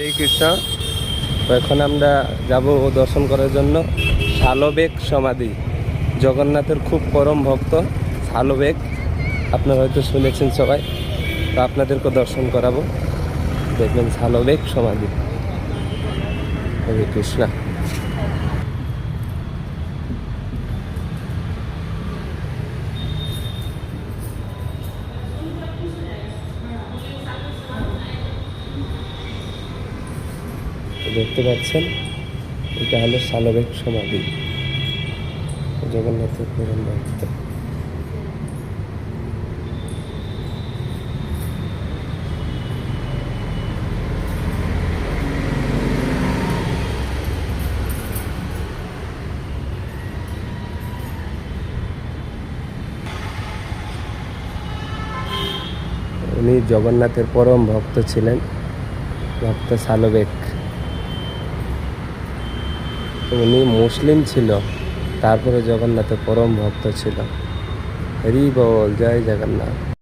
এই কৃষ্ণ। তো এখন আমরা যাব দর্শন করার জন্য শালবেগ সমাধি। জগন্নাথের খুব পরম ভক্ত শালবেগ, আপনারা হয়তো শুনেছেন সবাই। তো আপনাদেরকে দর্শন করাবো, দেখবেন শালবেগ সমাধি। হরে কৃষ্ণ। দেখতে পাচ্ছেন, এটা হলো শালবেগ সমাধি, জগন্নাথের পরম ভক্ত। উনি জগন্নাথের পরম ভক্ত ছিলেন, ভক্ত শালবেগ। উনি মুসলিম ছিল, তারপরে জগন্নাথের পরম ভক্ত ছিল। হরি বল, জয় জগন্নাথ।